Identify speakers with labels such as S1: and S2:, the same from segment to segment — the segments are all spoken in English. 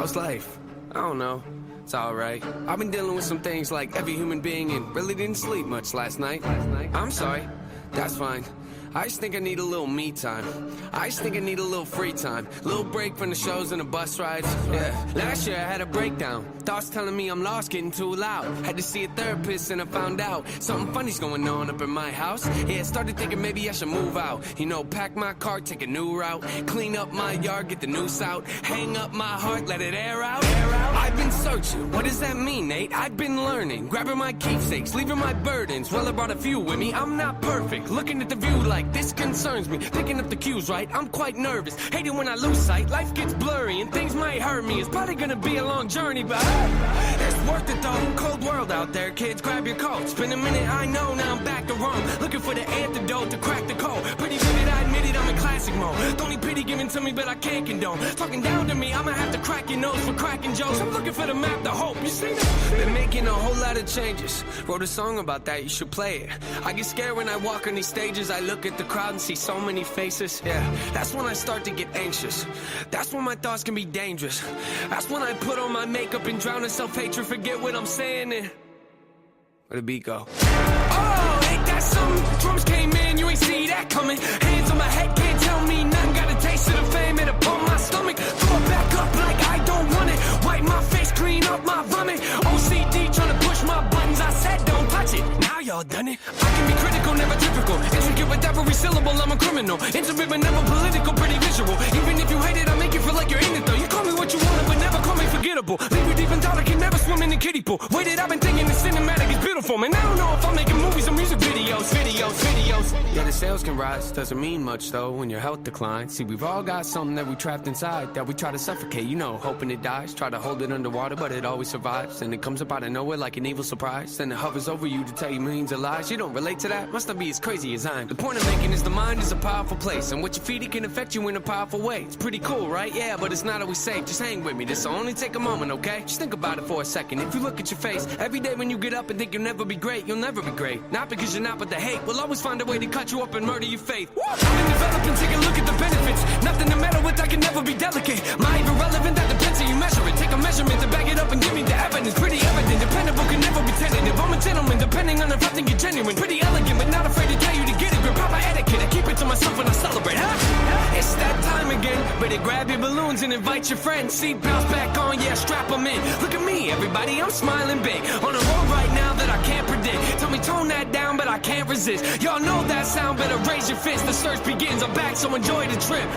S1: How's life? I don't know. It's alright. I've been dealing with some things like every human being and really didn't sleep much last night. I'm sorry. That's fine. I just think I need a little me time. I just think I need a little free time. Little break from the shows and the bus rides. Yeah. Last year I had a breakdown. Thoughts telling me I'm lost, getting too loud. Had to see a therapist and I found out something funny's going on up in my house. Yeah, started thinking maybe I should move out. You know, pack my car, take a new route. Clean up my yard, get the noose out. Hang up my heart, let it air out. I've been searching. What does that mean, Nate? I've been learning. Grabbing my keepsakes, leaving my burdens. Well, I brought a few with me. I'm not perfect. Looking at the view like this concerns me. Picking up the cues right, I'm quite nervous. Hate it when I lose sight, life gets blurry and things might hurt me. It's probably gonna be a long journey, but it's worth it though. Cold world out there, kids, grab your coat. It's been a minute, I know, now I'm back to Rome. Looking for the antidote to crack the code. Pretty vivid, I admit it, I'm in classic mode. Don't need pity given to me, but I can't condone. Talking down to me, I'ma have to crack your nose for cracking jokes. I'm looking for the map, the hope, you see that? Been making a whole lot of changes. Wrote a song about that, you should play it. I get scared when I walk on these stages. I look at the crowd and see so many faces. Yeah, that's when I start to get anxious. That's when my thoughts can be dangerous. That's when I put on my makeup and drown in self-hatred. Forget what I'm saying and where the beat go? Oh, ain't that something? Drums came in, you ain't see that coming. Hands on my head, can't tell me nothing. Got a taste of the fame, it upon my stomach. Throw it back up like I don't want it. Wipe my face, clean up my vomit. OCD trying to push my buttons. I said don't touch it. Now y'all done it. I can be critical, never typical. Intricate with every syllable, I'm a criminal. Intimate but never political, pretty visual. Even if you hate it, I make you feel like you're in it though. You call me what you want, but never call me forgettable. Leave you deep in thought, I can never swim in the kiddie pool. Waited, I've been thinking the cinematic is beautiful. Man, I don't know if I'm making movies or music videos. Yeah, the sales can rise, doesn't mean much though when your health declines. See, we've all got something that we trapped inside that we try to suffocate, you know, hoping it dies. Try to hold it underwater, but it always survives. And it comes up out of nowhere like an evil surprise. Then it hovers over you to tell you millions of lies. You don't relate to that? Must not be as crazy as I'm. The point I'm making is the mind is a powerful place, and what you feed it can affect you in a powerful way. It's pretty cool, right? Yeah, but it's not always safe. Just hang with me, this'll only take a moment, okay? Just think about it for a second. If you look at your face every day when you get up and think you'll never be great, you'll never be great. Not because you're not, but the hate will always find a way to cut you up and murder your faith. I've been developing, take a look at the benefits. Nothing to meddle with, I can never be delicate. My even relevant, that depends how you measure it. Take a measurement to back it up and give me the evidence. Pretty evident, dependable, can never be tentative. I'm a gentleman, depending on if I think you're genuine. Pretty elegant, but not afraid to tell you to get it. Grip proper etiquette, I keep it to myself when I celebrate. It's that time again. Better grab your balloons and invite your friends. Seatbelts back on, yeah, strap them in. Look at me, everybody, I'm smiling big. On a road right now that I can't predict. Tell me tone that down, but I can't resist. Y'all know that sound, better raise your fist. The search begins, I'm back, so enjoy the trip.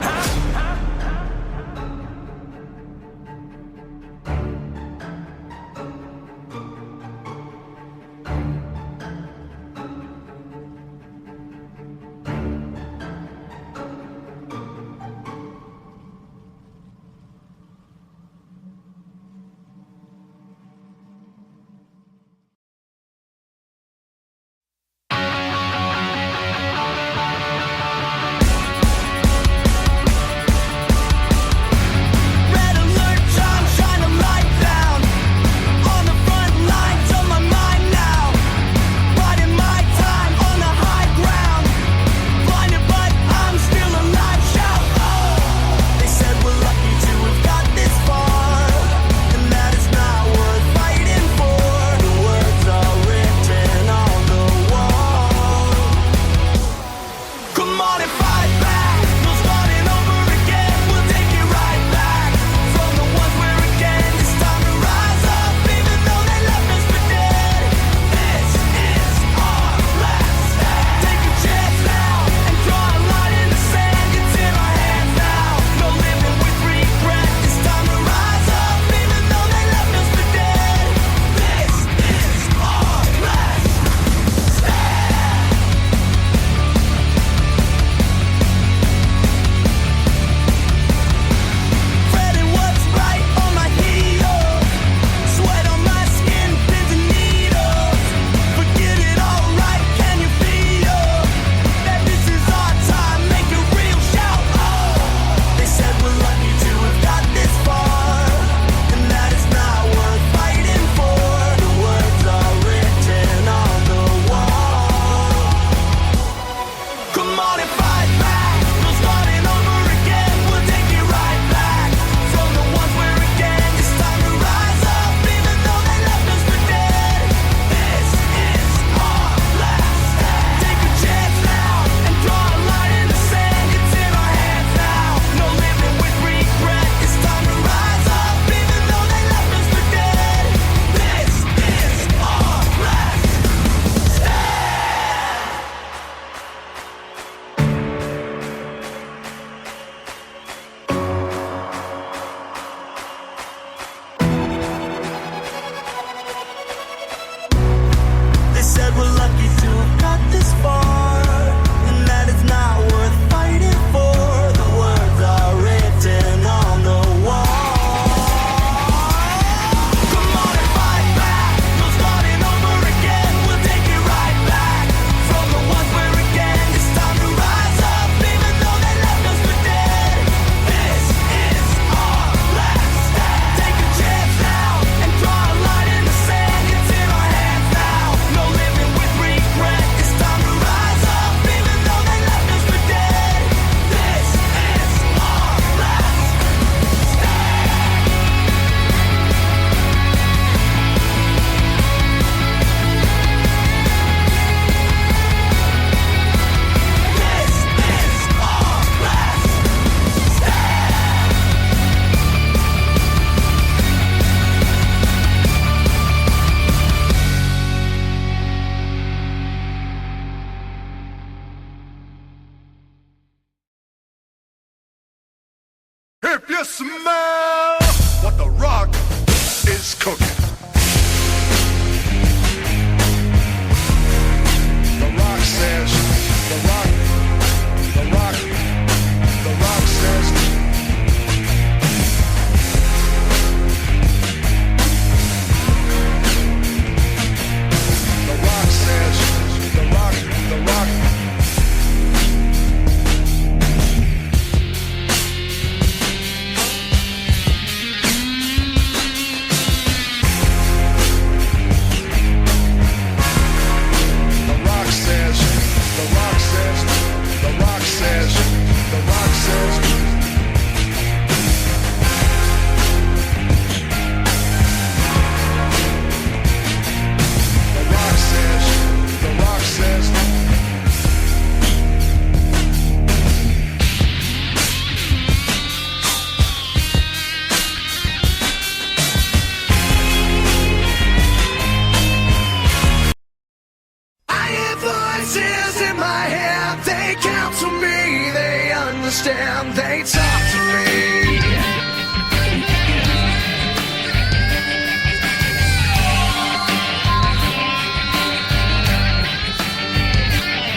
S2: smell what The Rock is cooking. The Rock says, The Rock says, The Rock says, The Rock. They talk to me.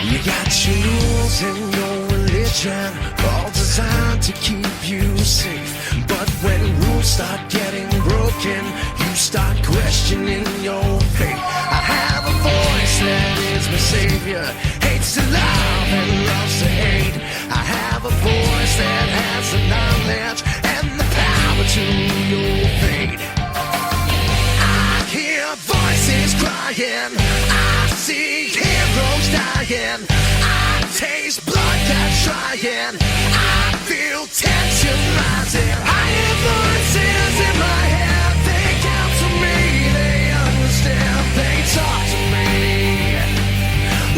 S2: You got your rules and your religion, all designed to keep you safe. But when rules start getting broken, you start questioning your faith. I have a voice that is my savior, hates to love and loves to hate. I have a voice that has the knowledge and the power to your fate. I hear voices crying, I see heroes dying, I taste blood that's trying, I feel tension rising. I hear voices in my head, they counsel me, they understand, they talk to me,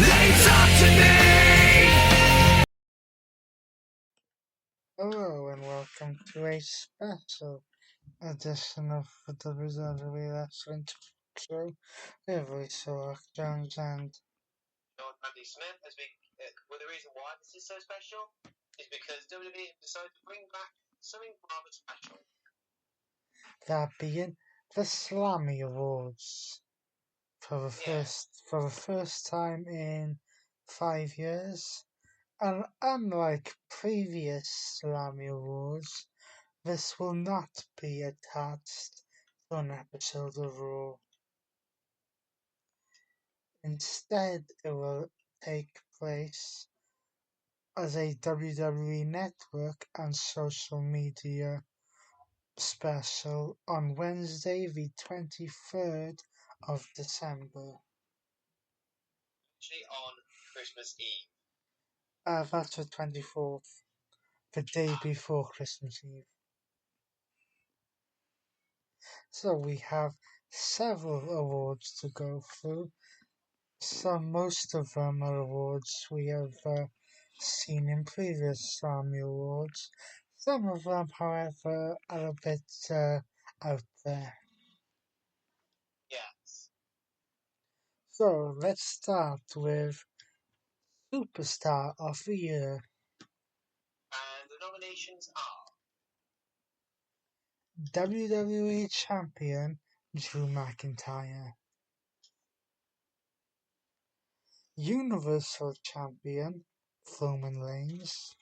S2: they talk to me.
S3: Hello and welcome to a special edition of the WWE Wrestling Show with Wwe Jones and
S4: Andy Smith. The reason why this is so special is because WWE decided to bring back something rather special.
S3: that being the Slammy Awards for the first time in 5 years. And unlike previous Slammy Awards, this will not be attached to an episode of Raw. Instead, it will take place as a WWE Network and social media special on Wednesday, the 23rd of December.
S4: Actually, on Christmas Eve.
S3: That's the 24th, the day before Christmas Eve. So we have several awards to go through. Most of them are awards we have seen in previous Slammy Awards. Some of them, however, are a bit out there.
S4: Yes.
S3: So let's start with Superstar of the Year.
S4: And the nominations are
S3: WWE Champion Drew McIntyre, Universal Champion Roman Reigns,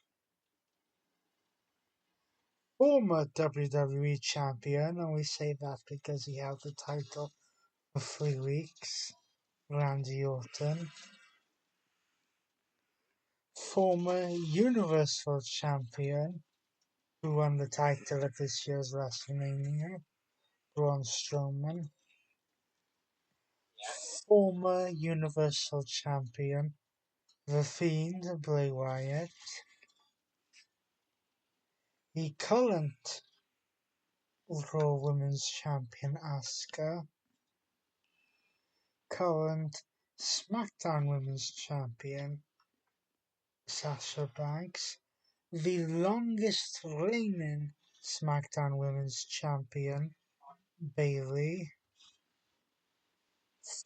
S3: former WWE Champion, and we say that because he held the title for 3 weeks, Randy Orton, former Universal Champion who won the title at this year's WrestleMania, Braun Strowman, former Universal Champion The Fiend Bray Wyatt, the current Raw Women's Champion Asuka, current SmackDown Women's Champion Sasha Banks, the longest reigning SmackDown Women's Champion Bayley,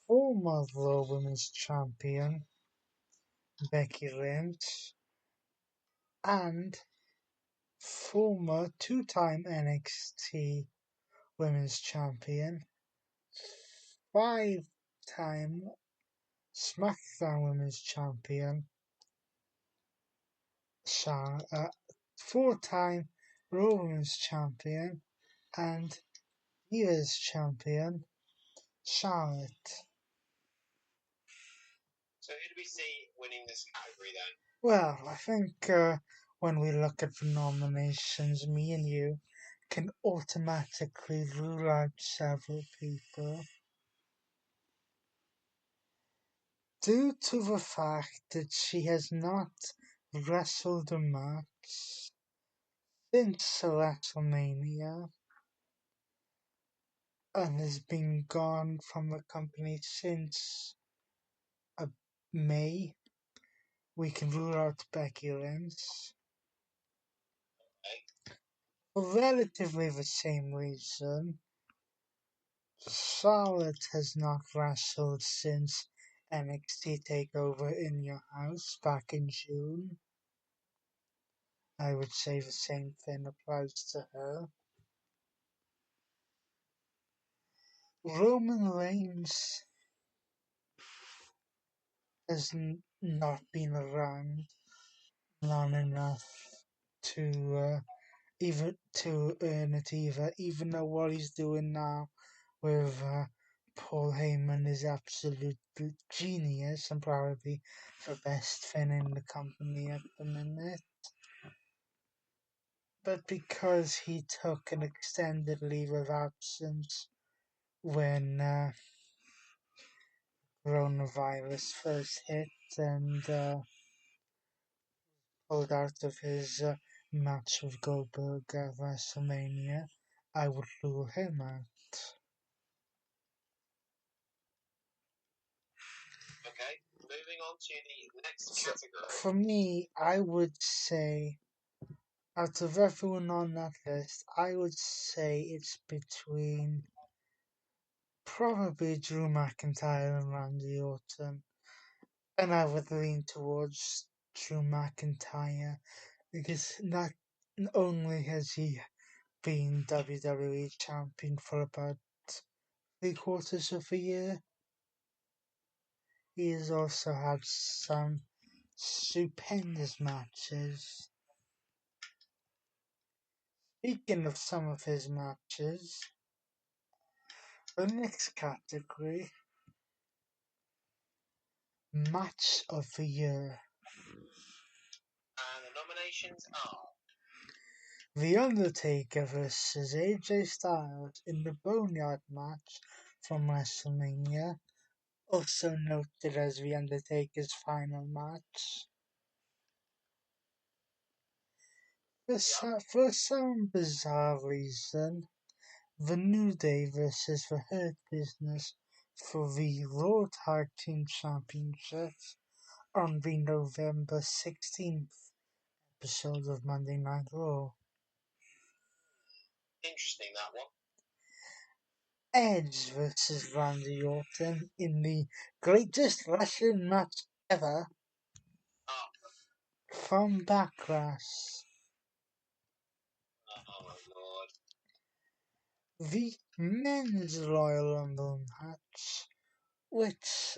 S3: former Raw Women's Champion Becky Lynch, and former two-time NXT Women's Champion, five-time SmackDown Women's Champion, four-time Raw Women's Champion, and Divas Champion, Charlotte.
S4: So who do we see winning this category then?
S3: Well, I think when we look at the nominations, me and you can automatically rule out several people due to the fact that she has not wrestled a match since WrestleMania and has been gone from the company since May. We can rule out Becky Lynch.
S4: Okay.
S3: For relatively the same reason, Charlotte has not wrestled since NXT TakeOver in Your House back in June. I would say the same thing applies to her. Roman Reigns has not been around long enough to even to earn it either. Even though what he's doing now with Paul Heyman is absolute genius and probably the best thing in the company at the minute. But because he took an extended leave of absence when coronavirus first hit and pulled out of his match with Goldberg at WrestleMania, I would rule him out.
S4: Okay. Moving on to the next category.
S3: For me, I would say, out of everyone on that list, I would say it's between probably Drew McIntyre and Randy Orton. And I would lean towards Drew McIntyre because not only has he been WWE champion for about 3/4 of a year, he has also had some stupendous matches. Speaking of some of his matches, the next category, Match of the Year.
S4: And the nominations are
S3: The Undertaker vs AJ Styles in the Boneyard match from WrestleMania, also noted as The Undertaker's final match. For some bizarre reason, The New Day vs The Hurt Business for the Raw Tag Team Championships on the November 16th episode of Monday Night Raw.
S4: interesting, that one.
S3: Edge vs Randy Orton in the greatest wrestling match ever
S4: Oh,
S3: from Backlash.
S4: oh my lord.
S3: The men's Royal Rumble match, which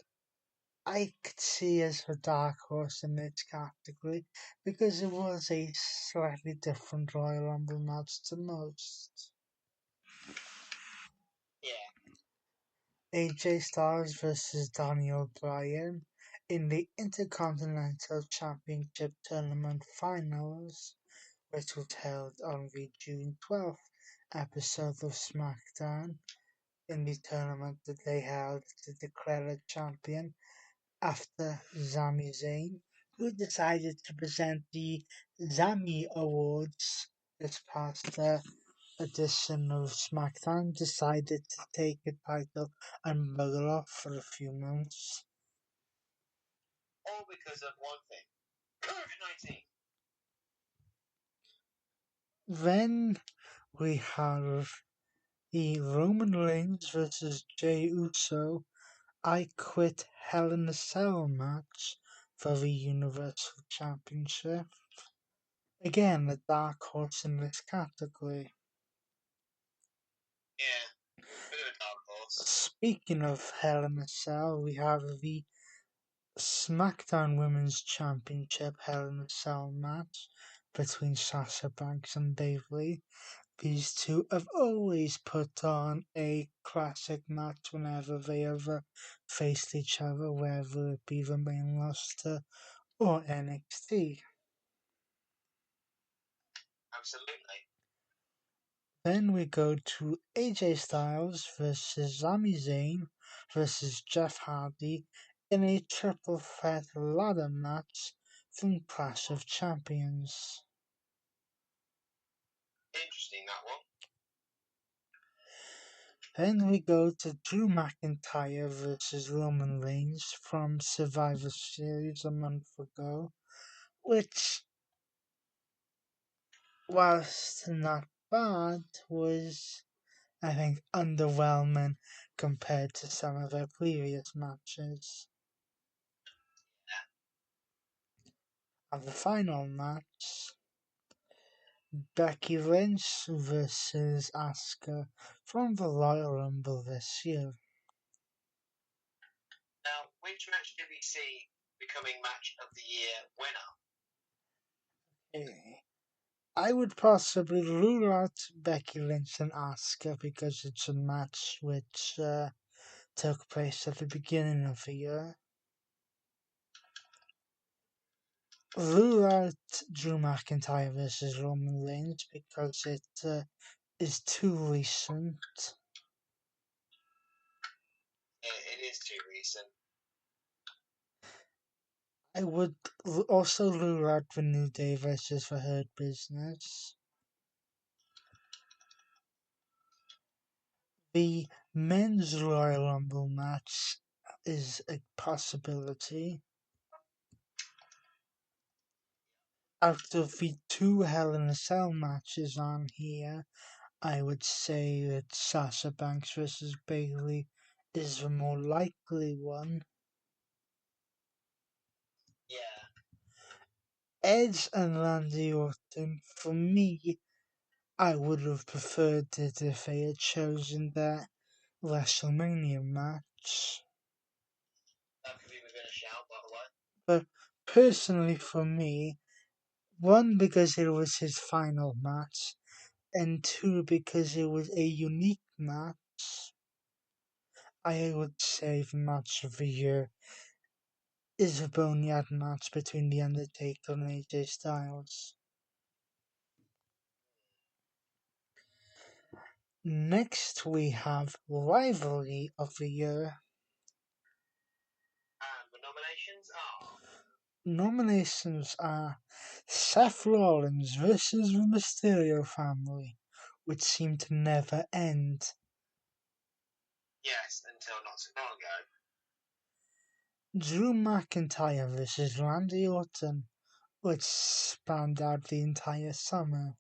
S3: I could see as the dark horse in this category because it was a slightly different Royal Rumble match to most.
S4: Yeah.
S3: AJ Styles vs Daniel Bryan in the Intercontinental Championship Tournament Finals, which was held on the June 12th episode of SmackDown. In the tournament that they held to declare a champion after Sami Zayn, who decided to present the Slammy Awards this past edition of SmackDown, decided to take the title and bugger off for a few months.
S4: All because of one thing. COVID-19.
S3: Then we have the Roman Reigns vs Jey Uso I Quit Hell in a Cell match for the Universal Championship. Again, a dark horse in this category.
S4: Yeah, bit of a dark horse.
S3: Speaking of Hell in a Cell, we have the SmackDown Women's Championship Hell in a Cell match between Sasha Banks and Bayley. These two have always put on a classic match whenever they ever faced each other, whether it be the main roster or NXT.
S4: Absolutely.
S3: Then we go to AJ Styles versus Sami Zayn versus Jeff Hardy in a triple threat ladder match from Clash of Champions.
S4: Interesting, that one.
S3: Then we go to Drew McIntyre versus Roman Reigns from Survivor Series a month ago, which, whilst not bad, was, I think, underwhelming compared to some of their previous matches. And the final match, Becky Lynch versus Asuka from the Royal Rumble this year.
S4: Now, which match did we see becoming match of the year winner?
S3: I would possibly rule out Becky Lynch and Asuka because it's a match which took place at the beginning of the year. Rule out Drew McIntyre versus Roman Reigns because it is too recent.
S4: It is too recent.
S3: I would also rule out the New Day versus the Hurt Business. The men's Royal Rumble match is a possibility. Out of the two Hell in a Cell matches on here, I would say that Sasha Banks versus Bayley is the more likely one.
S4: Yeah.
S3: Edge and Randy Orton, for me, I would have preferred it if they had chosen that WrestleMania match.
S4: That could be within a shout, by the way.
S3: But personally, for me, one, because it was his final match, and two, because it was a unique match, I would say the match of the year is a boneyard match between The Undertaker and AJ Styles. Next, we have Rivalry of the Year.
S4: And the nominations are...
S3: Nominations are Seth Rollins versus the Mysterio family, which seemed to never end.
S4: Yes, until not so long ago.
S3: Drew McIntyre versus Randy Orton, which spanned out the entire summer.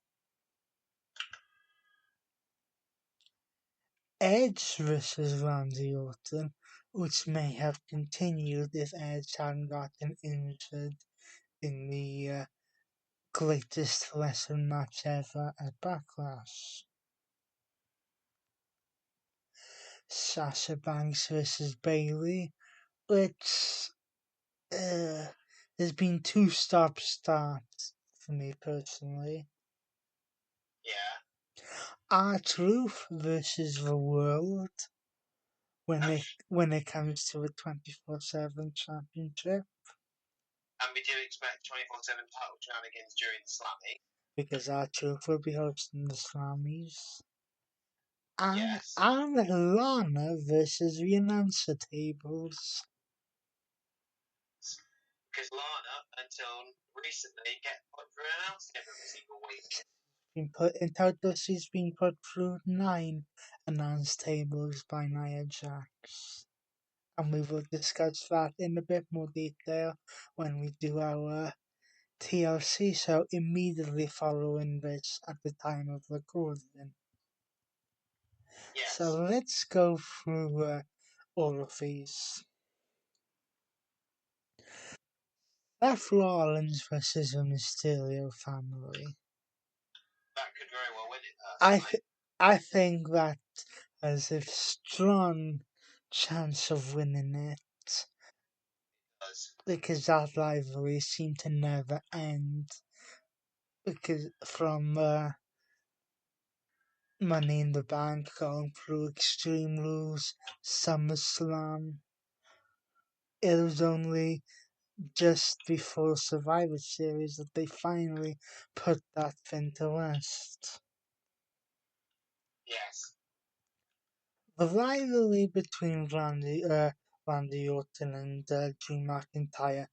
S3: Edge versus Randy Orton, which may have continued if Edge hadn't gotten injured in the greatest wrestling match ever at Backlash. Sasha Banks versus Bayley, which there's been two stop-starts for me personally.
S4: Yeah.
S3: R-Truth versus the World when it comes to a 24/7 championship.
S4: And we do expect 24/7 title shenanigans during the Slammy.
S3: Because R-Truth will be hosting the Slammies.
S4: Yes.
S3: And Lana versus the announcer tables.
S4: Because Lana, until recently, get put through an announce table every single week.
S3: In total, she's been put through 9 announce tables by Nia Jax. And we will discuss that in a bit more detail when we do our TLC show immediately following this at the time of recording.
S4: Yes.
S3: So let's go through all of these. Seth Rollins versus the Mysterio family.
S4: That could very well win it,
S3: I
S4: personally.
S3: I think that has a strong chance of winning it because that rivalry seemed to never end. Because from Money in the Bank going through Extreme Rules, SummerSlam, it was only just before Survivor Series that they finally put that thing to rest.
S4: Yes.
S3: The rivalry between Randy Orton and Drew McIntyre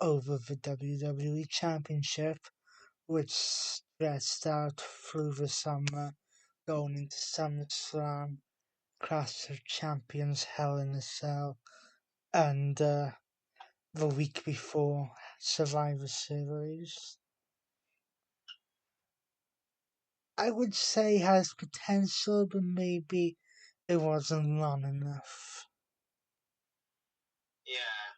S3: over the WWE Championship, which stretched out through the summer, going into SummerSlam, Clash of Champions, Hell in a Cell, and the week before Survivor Series. I would say has potential, but maybe it wasn't long enough.
S4: Yeah.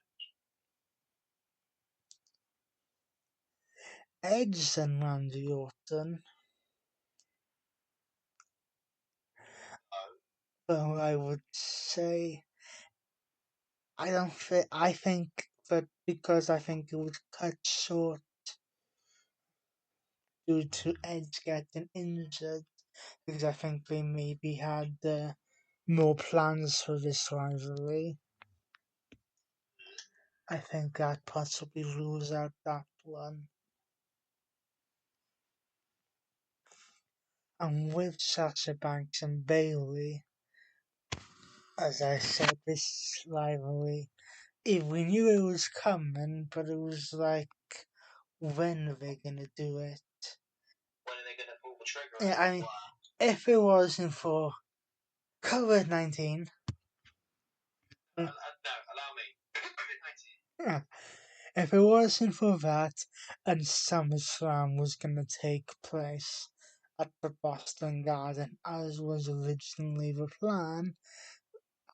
S3: Edge and Randy Orton,
S4: Oh.
S3: though I would say I think that because I think it was cut short due to Edge getting injured, because I think they maybe had more plans for this rivalry. I think that possibly rules out that one. And with Sasha Banks and Bailey, as I said, this rivalry, we knew it was coming, but it was like, when are they gonna do it?
S4: When are they going to pull the trigger?
S3: Yeah, I mean, if it wasn't for COVID-19,
S4: no, allow me.
S3: yeah, if it wasn't for that, and SummerSlam was gonna take place at the Boston Garden, as was originally the plan,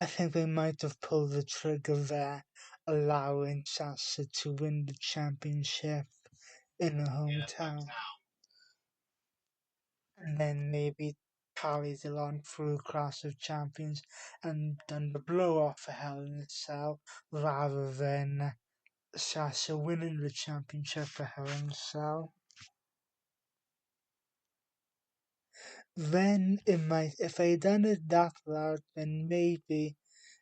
S3: I think they might have pulled the trigger there, allowing Sasha to win the championship in her hometown. And then maybe carried it on through Clash of Champions and done the blow off for Hell in a Cell rather than Sasha winning the championship for Hell in a Cell. Then it might, if they done it that route, then maybe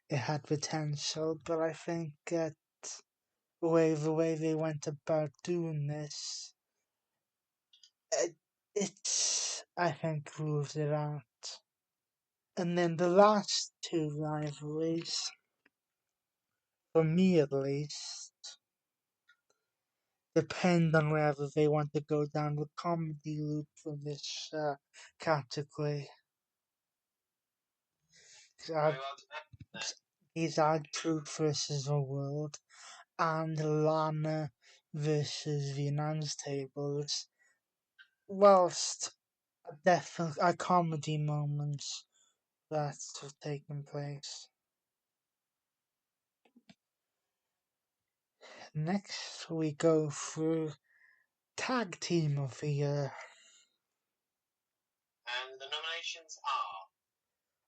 S3: it had potential. But I think that the way they went about doing this, it's I think rules it out. And then the last two rivalries, for me at least, depend on whether they want to go down the comedy route for this category. These are Truth versus the World and Lana versus the Announce Tables. Whilst definitely are comedy moments that have taken place. Next, we go through Tag Team of the Year.
S4: And the nominations are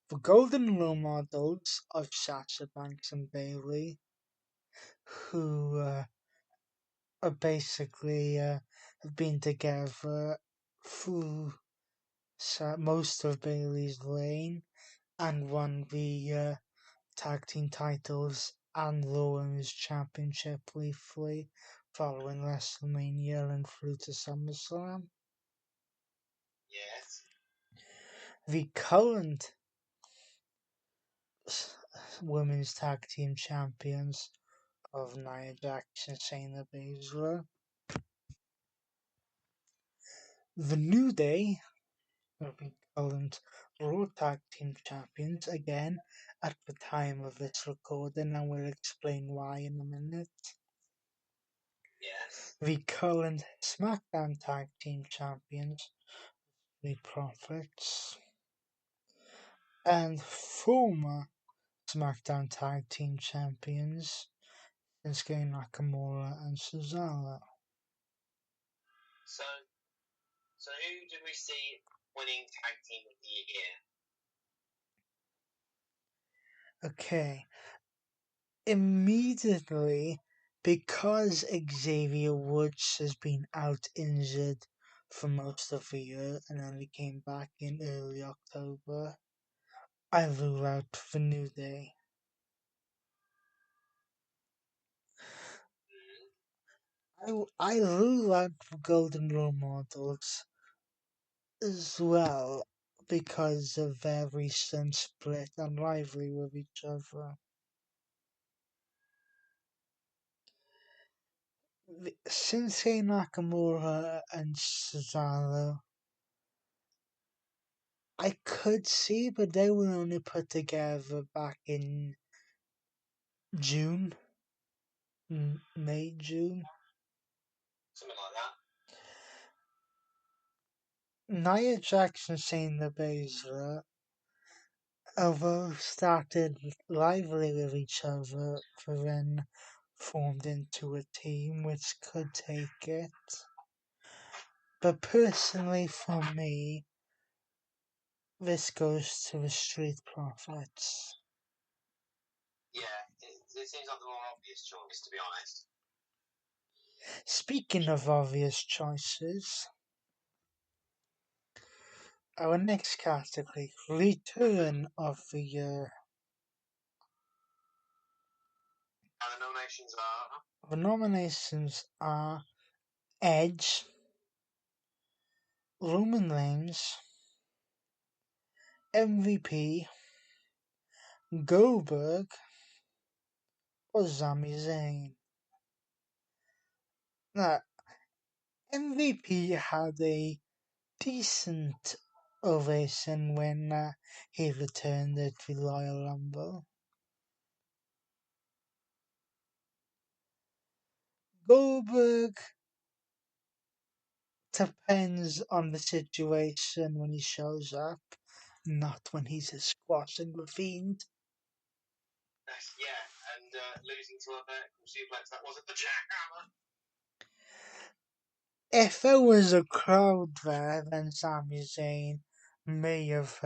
S3: The Golden Role Models of Sasha Banks and Bailey, who are basically have been together through most of Bailey's reign and won the tag team titles and the Women's Championship briefly following WrestleMania and through to SummerSlam.
S4: yes.
S3: The current Women's Tag Team Champions of Nia Jax and Shayna Baszler. The New Day will be current Raw Tag Team Champions again at the time of this recording, and we'll explain why in a minute.
S4: Yes.
S3: The current SmackDown Tag Team Champions, the Profits, and former SmackDown Tag Team Champions, Shinsuke Nakamura and Cesaro.
S4: So who did we see winning tag team of the year?
S3: Okay. Immediately, because Xavier Woods has been out injured for most of the year and only came back in early October, I rule out the New Day. I rule out the Golden Role Models as well because of their recent split and rivalry with each other. Shinsuke Nakamura and Cesaro, I could see, but they were only put together back in June, May, June.
S4: Something like that.
S3: Nia Jax and Shayna Baszler, although started rivalry with each other, were then formed into a team which could take it. But personally, for me, this goes to the Street Profits.
S4: Yeah, it seems like the more obvious choice, to be honest.
S3: Speaking of obvious choices, our next category, Return of the Year.
S4: And the nominations are...
S3: The nominations are Edge, Roman Reigns, MVP, Goldberg, or Sami Zayn. Now, MVP had a decent ovation when he returned at the Royal Rumble. Goldberg depends on the situation when he shows up, not when he's squashing the Fiend.
S4: Yeah, and losing to a vertical suplex that wasn't the jackhammer.
S3: If there was a crowd there, then Sami Zayn may have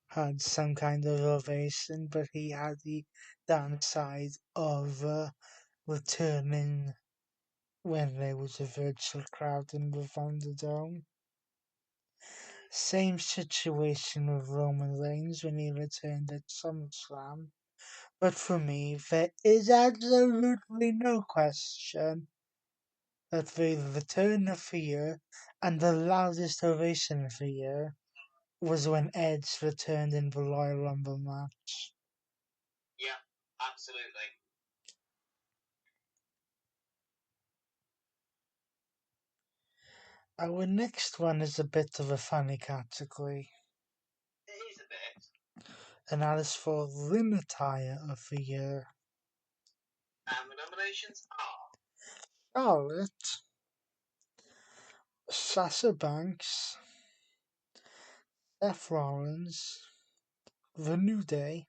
S3: had some kind of ovation, but he had the downside of returning when there was a virtual crowd in the Thunderdome. Same situation with Roman Reigns when he returned at SummerSlam. But for me, there is absolutely no question that the return of the year and the loudest ovation of the year was when Edge returned in the Royal Rumble match.
S4: Yeah, absolutely.
S3: Our next one is a bit of a funny category,
S4: It is a bit.
S3: and that is for Ring Attire of the Year.
S4: And the nominations are...
S3: Charlotte, Sasha Banks, Seth Rollins, The New Day,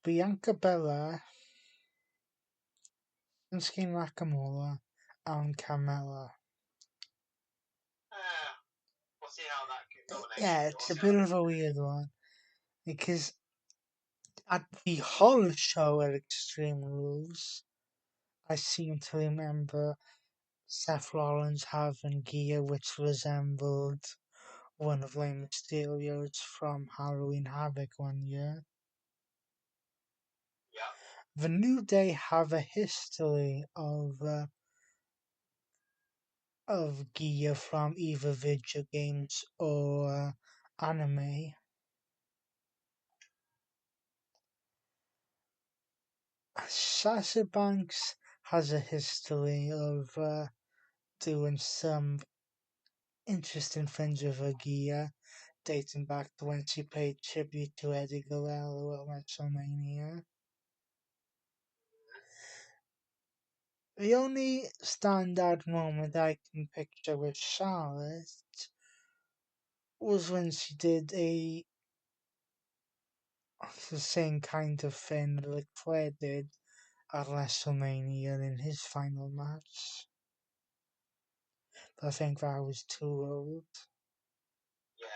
S3: Bianca Belair, Shinsuke Nakamura, and Carmella.
S4: We'll see how that nomination
S3: Yeah,
S4: goes.
S3: it's a bit of a weird one because at the whole show at Extreme Rules, I seem to remember Seth Rollins having gear which resembled one of Rey Mysterio's from Halloween Havoc one year.
S4: Yeah.
S3: The New Day have a history of gear from either video games or anime. Sasha Banks has a history of doing some interesting things with her gear, dating back to when she paid tribute to Eddie Guerrero at WrestleMania. The only standout moment I can picture with Charlotte was when she did the same kind of thing that Ric Flair did at WrestleMania in his final match. But I think that was too old.
S4: Yeah.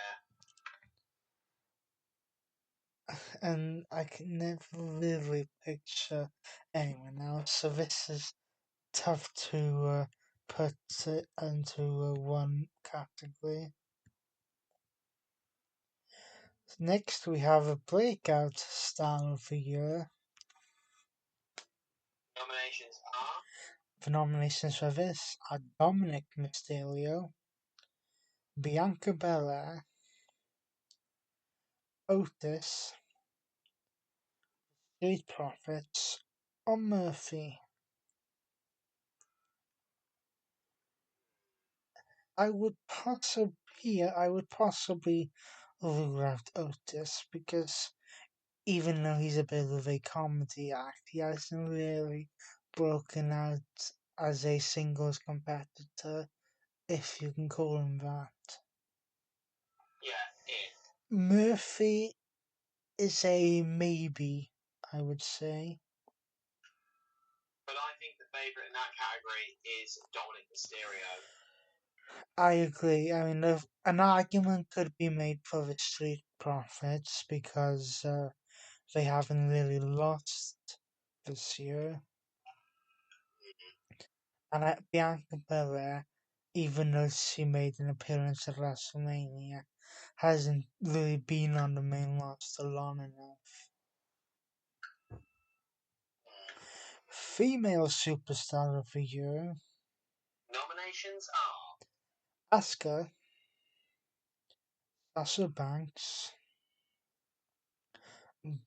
S3: And I can never really picture anyone else, so this is tough to put it into one category. Next, we have a breakout star of the year.
S4: Nominations are
S3: The nominations for this are Dominic Mysterio, Bianca Belair, Otis, Street Profits, or Murphy. I would possibly rule out Otis because even though he's a bit of a comedy act, he hasn't really broken out as a singles competitor, if you can call him that.
S4: yeah.
S3: Murphy is a maybe, I would say.
S4: But I think the favourite in that category is Dominic Mysterio.
S3: I agree. I mean, an argument could be made for the Street Profits because they haven't really lost this year. And Bianca Belair, even though she made an appearance at WrestleMania, hasn't really been on the main roster long enough. Female Superstar of the Year,
S4: Nominations are
S3: Asuka, Sasha Banks,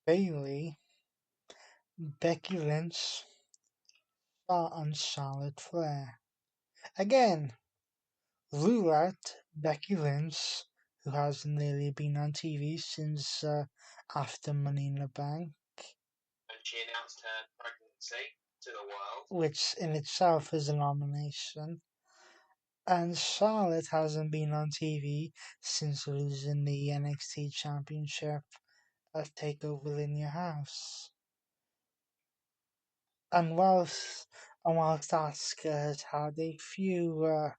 S3: Bayley, Becky Lynch, and Charlotte Flair. Again, rule out Becky Lynch, who hasn't really been on TV since after Money in the Bank,
S4: and she announced her pregnancy to the world.
S3: which in itself is a nomination. And Charlotte hasn't been on TV since losing the NXT Championship at TakeOver in Your House. And whilst Asuka has had a few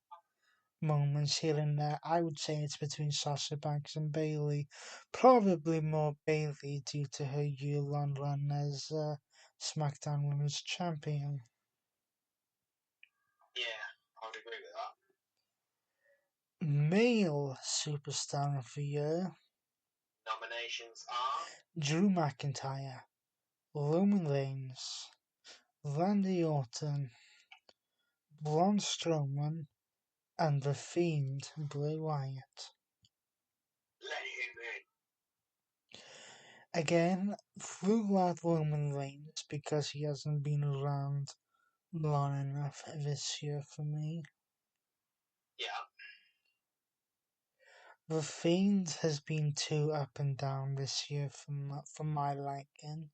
S3: moments here and there, I would say it's between Sasha Banks and Bayley. Probably more Bayley due to her year-long run as SmackDown Women's Champion.
S4: Yeah, I would agree with that.
S3: Male Superstar of the Year,
S4: Nominations are
S3: Drew McIntyre, Roman Reigns, Randy Orton, Braun Strowman, and The Fiend, Bray Wyatt.
S4: Let him in.
S3: Again, rule out Roman Reigns because he hasn't been around long enough this year for me.
S4: Yeah.
S3: The Fiend has been too up and down this year for my liking.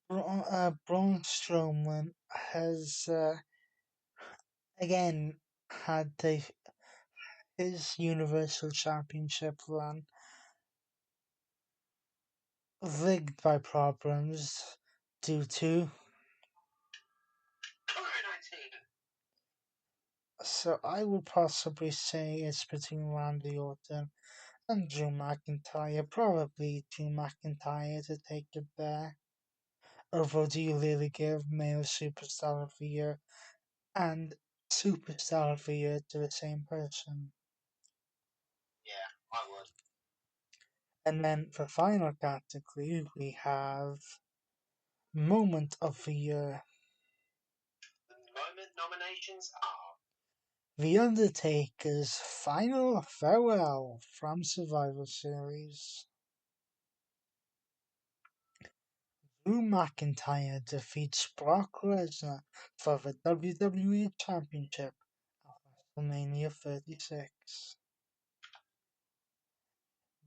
S3: Braun Strowman has again had his Universal Championship run rigged by problems due to.
S4: COVID-19.
S3: So I would possibly say it's between Randy Orton and Drew McIntyre. Probably Drew McIntyre to take it there. Although, do you really give Male Superstar of the Year and Superstar of the Year to the same person?
S4: Yeah, I would.
S3: And then for final category, we have Moment of the Year.
S4: The moment nominations are
S3: The Undertaker's final farewell from Survivor Series. Drew McIntyre defeats Brock Lesnar for the WWE Championship at WrestleMania 36.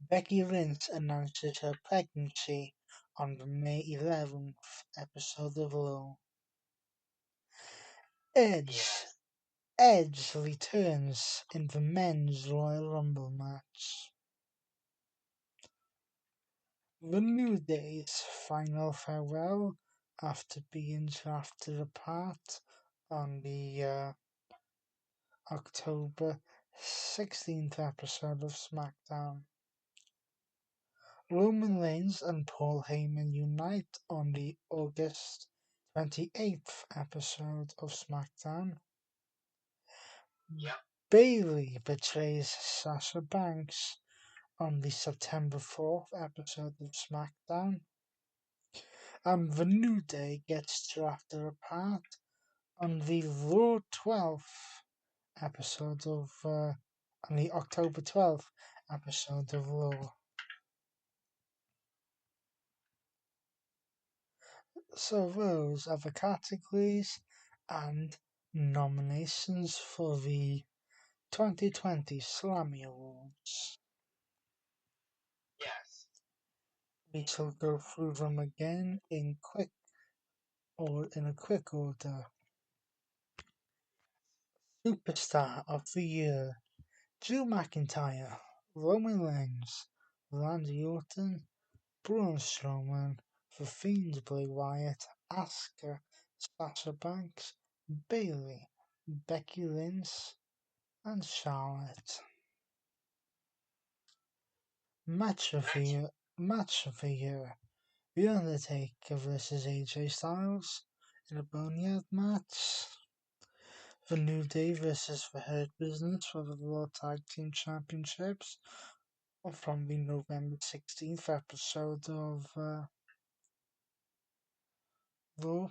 S3: Becky Lynch announces her pregnancy on the May 11th episode of Raw.
S4: yes.
S3: Edge returns in the men's Royal Rumble match. The New Day's final farewell after being drafted apart on the October 16th episode of SmackDown. Roman Reigns and Paul Heyman unite on the August 28th episode of SmackDown.
S4: Yep.
S3: Bayley betrays Sasha Banks on the September 4th episode of SmackDown. And the New Day gets drafted apart on the Raw 12th episode of, on the October 12th episode of Raw. So those are the categories and nominations for the 2020 Slammy Awards.
S4: Yes.
S3: We shall go through them again in a quick order. Superstar of the Year: Drew McIntyre, Roman Reigns, Randy Orton, Braun Strowman, The Fiend Bray Wyatt, Asuka, Sasha Banks, Bayley, Becky Lynch, and Charlotte. Match of the Year: The Undertaker vs AJ Styles in a Boneyard match. The New Day vs The Hurt Business for the Raw Tag Team Championships from the November 16th episode of Raw.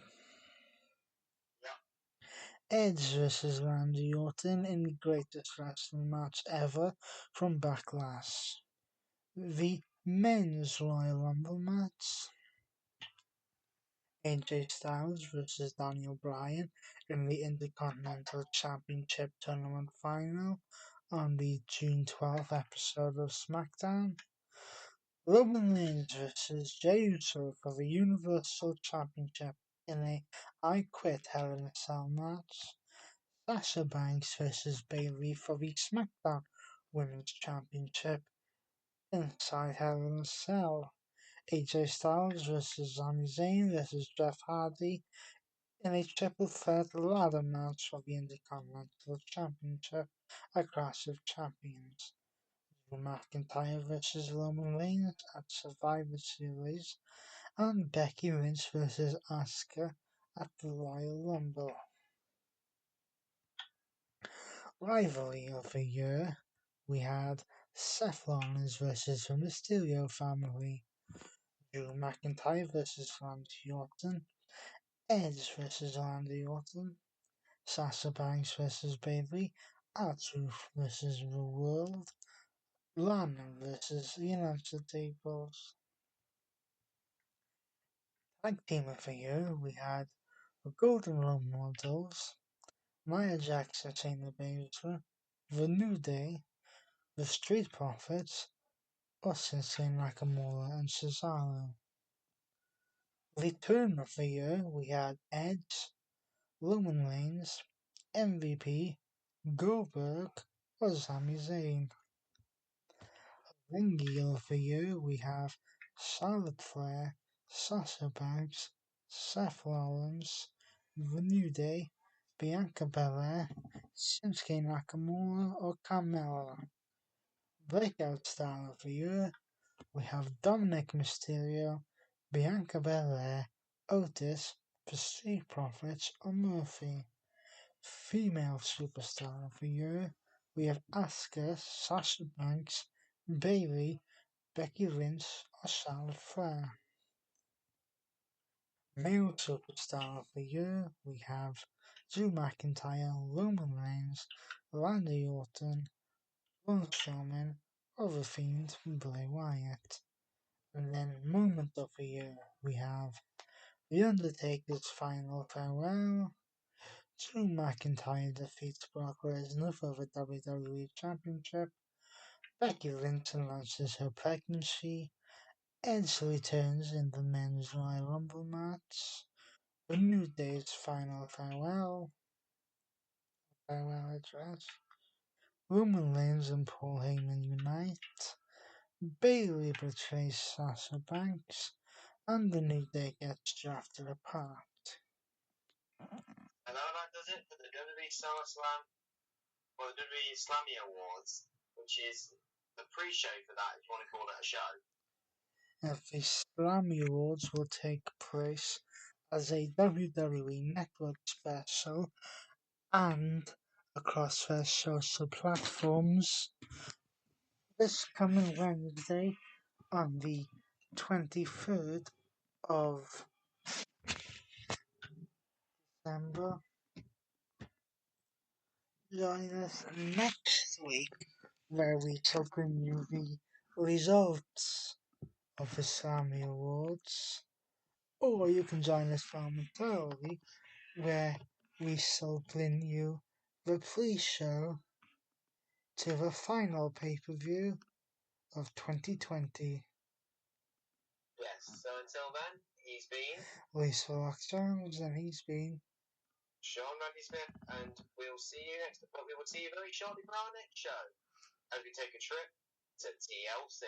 S3: Edge vs Randy Orton in the greatest wrestling match ever from Backlash. The Men's Royal Rumble match. AJ Styles vs Daniel Bryan in the Intercontinental Championship Tournament Final on the June 12th episode of SmackDown. Roman Reigns vs Jey Uso for the Universal Championship in a I Quit Hell in a Cell match. Sasha Banks vs Bayley for the SmackDown Women's Championship inside Hell in a Cell. AJ Styles vs Sami Zayn vs Jeff Hardy in a triple threat ladder match for the Intercontinental Championship at Clash of Champions. Drew McIntyre vs Roman Reigns at Survivor Series, and Becky Lynch vs Asuka at the Royal Rumble. Rivalry of the Year: we had Seth Rollins vs the Mysterio family, Drew McIntyre vs Randy Orton, Edge vs Randy Orton, Sasha Banks vs Bayley, R-Truth vs The World, Lana vs United Tables. Tag Team of the Year: we had the Golden Role Models, Nia Jax and Shayna Baszler, The New Day, The Street Profits, Shinsuke Nakamura and Cesaro. Return of the Year: we had Edge, Roman Reigns, MVP, Goldberg, or Sami Zayn. Ring Gear of the Year: we have Charlotte Flair, Sasha Banks, Seth Rollins, The New Day, Bianca Belair, Shinsuke Nakamura, or Carmella. Breakout Star of the Year: we have Dominic Mysterio, Bianca Belair, Otis, The Street Profits, or Murphy. Female Superstar of the Year: we have Asuka, Sasha Banks, Bayley, Becky Lynch, or Charlotte Flair. Male Superstar of the Year: we have Drew McIntyre, Roman Reigns, Randy Orton, Braun Strowman, or The Fiend Bray Wyatt. And then Moment of the Year: we have The Undertaker's Final Farewell, Drew McIntyre defeats Brock Lesnar for the WWE Championship, Becky Lynch announces her pregnancy, Edge returns in the Men's Royal Rumble match, The New Day's Final Farewell address, Roman Reigns and Paul Heyman unite, Bailey betrays Sasha Banks, and the New Day gets drafted apart.
S4: And that does it for the WWE SummerSlam, or the WWE Slammy Awards, which is the pre-show for that, if you want to call it a show.
S3: The Slammy Awards will take place as a WWE Network special and across their social platforms this coming Wednesday on the 23rd of December. Join us next week where we shall bring you the results of the Slammy Awards, or you can join us momentarily where we shall bring you the pre-show to the final pay-per-view of 2020.
S4: Yes, so until then, he's been
S3: Lisa Rock Jones, and he's been
S4: Sean Randy Smith, and we will see you very shortly for our next show as we take a trip to TLC.